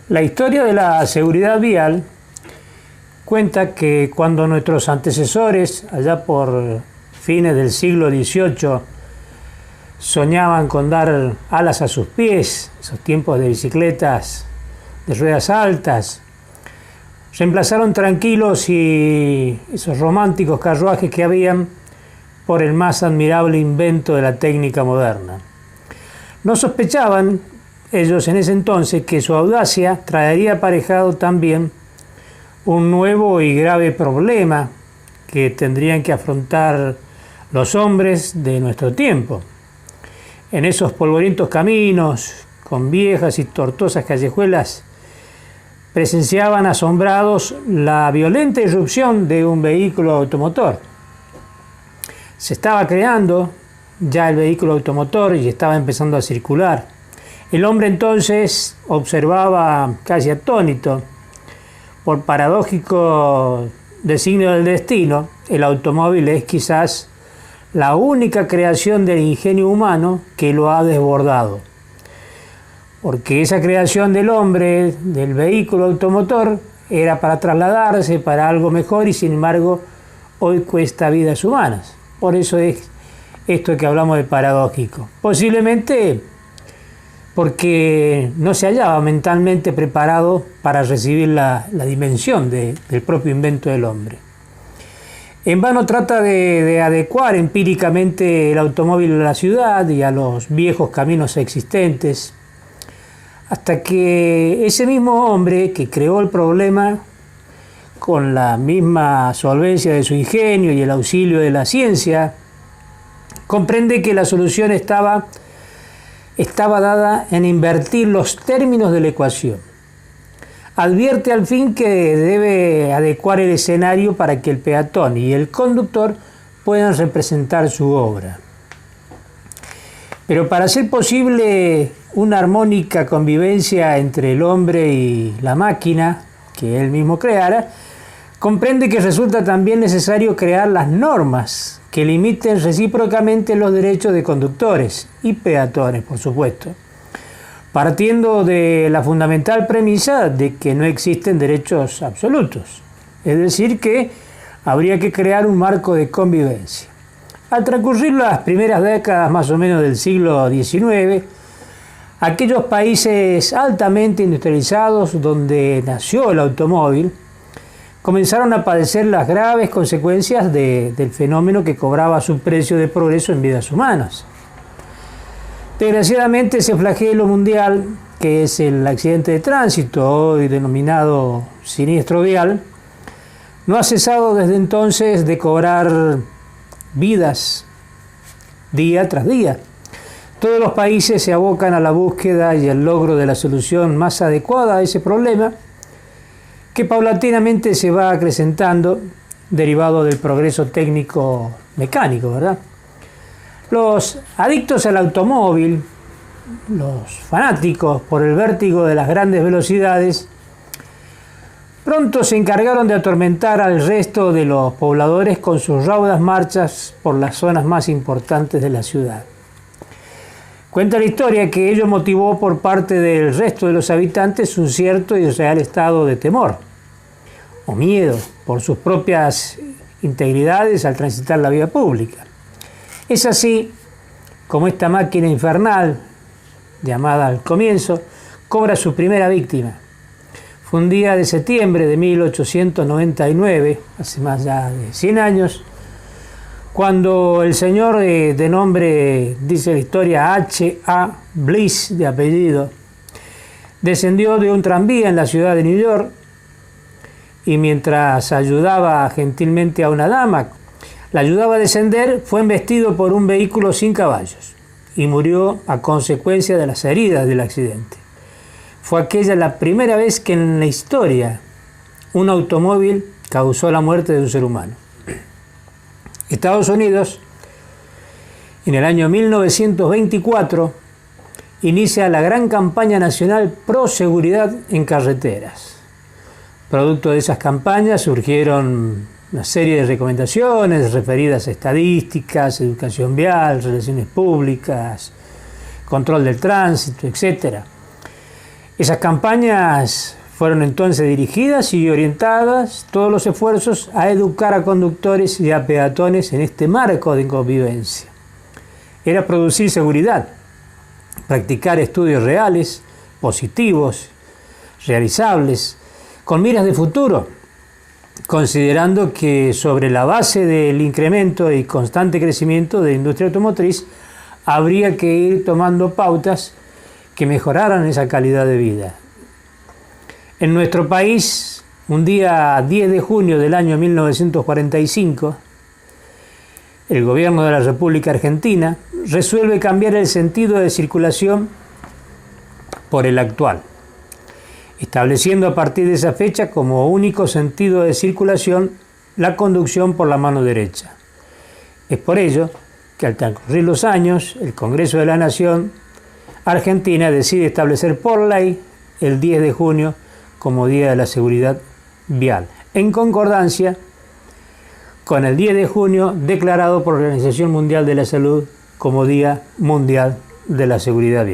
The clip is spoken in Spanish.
La historia de la seguridad vial cuenta que cuando nuestros antecesores, allá por fines del siglo XVIII, soñaban con dar alas a sus pies, esos tiempos de bicicletas de ruedas altas, reemplazaron tranquilos y esos románticos carruajes que habían por el más admirable invento de la técnica moderna. No sospechaban ellos en ese entonces que su audacia traería aparejado también un nuevo y grave problema que tendrían que afrontar los hombres de nuestro tiempo. En esos polvorientos caminos, con viejas y tortuosas callejuelas, presenciaban asombrados la violenta irrupción de un vehículo automotor. Se estaba creando ya el vehículo automotor y estaba empezando a circular. El hombre entonces observaba casi atónito. Por paradójico designio del destino, el automóvil es quizás la única creación del ingenio humano que lo ha desbordado. Porque esa creación del hombre, del vehículo automotor, era para trasladarse para algo mejor y sin embargo hoy cuesta vidas humanas. Por eso es esto que hablamos de paradójico. Posiblemente porque no se hallaba mentalmente preparado para recibir la dimensión del propio invento del hombre. En vano trata de adecuar empíricamente el automóvil a la ciudad y a los viejos caminos existentes, hasta que ese mismo hombre que creó el problema con la misma solvencia de su ingenio y el auxilio de la ciencia, comprende que la solución estaba dada en invertir los términos de la ecuación. Advierte al fin que debe adecuar el escenario para que el peatón y el conductor puedan representar su obra. Pero para hacer posible una armónica convivencia entre el hombre y la máquina que él mismo creara, comprende que resulta también necesario crear las normas que limiten recíprocamente los derechos de conductores y peatones, por supuesto, partiendo de la fundamental premisa de que no existen derechos absolutos, es decir, que habría que crear un marco de convivencia. Al transcurrir las primeras décadas más o menos del siglo XIX, aquellos países altamente industrializados donde nació el automóvil comenzaron a padecer las graves consecuencias del fenómeno que cobraba su precio de progreso en vidas humanas. Desgraciadamente, ese flagelo mundial, que es el accidente de tránsito, hoy denominado siniestro vial, no ha cesado desde entonces de cobrar vidas día tras día. Todos los países se abocan a la búsqueda y al logro de la solución más adecuada a ese problema, que paulatinamente se va acrecentando, derivado del progreso técnico mecánico, ¿verdad? Los adictos al automóvil, los fanáticos por el vértigo de las grandes velocidades, pronto se encargaron de atormentar al resto de los pobladores con sus raudas marchas por las zonas más importantes de la ciudad. Cuenta la historia que ello motivó por parte del resto de los habitantes un cierto y real estado de temor o miedo por sus propias integridades al transitar la vía pública. Es así como esta máquina infernal, llamada al comienzo, cobra su primera víctima. Fue un día de septiembre de 1899, hace más ya de 100 años, cuando el señor de nombre, dice la historia, H.A. Bliss, de apellido, descendió de un tranvía en la ciudad de New York y mientras ayudaba gentilmente a una dama, la ayudaba a descender, fue embestido por un vehículo sin caballos y murió a consecuencia de las heridas del accidente. Fue aquella la primera vez que en la historia un automóvil causó la muerte de un ser humano. Estados Unidos, en el año 1924, inicia la gran campaña nacional pro seguridad en carreteras. Producto de esas campañas surgieron una serie de recomendaciones referidas a estadísticas, educación vial, relaciones públicas, control del tránsito, etc. Esas campañas fueron entonces dirigidas y orientadas todos los esfuerzos a educar a conductores y a peatones en este marco de convivencia. Era producir seguridad, practicar estudios reales, positivos, realizables, con miras de futuro, considerando que sobre la base del incremento y constante crecimiento de la industria automotriz habría que ir tomando pautas que mejoraran esa calidad de vida. En nuestro país, un día 10 de junio del año 1945, el gobierno de la República Argentina resuelve cambiar el sentido de circulación por el actual, estableciendo a partir de esa fecha como único sentido de circulación la conducción por la mano derecha. Es por ello que al transcurrir los años, el Congreso de la Nación Argentina decide establecer por ley el 10 de junio como Día de la Seguridad Vial, en concordancia con el 10 de junio declarado por la Organización Mundial de la Salud como Día Mundial de la Seguridad Vial.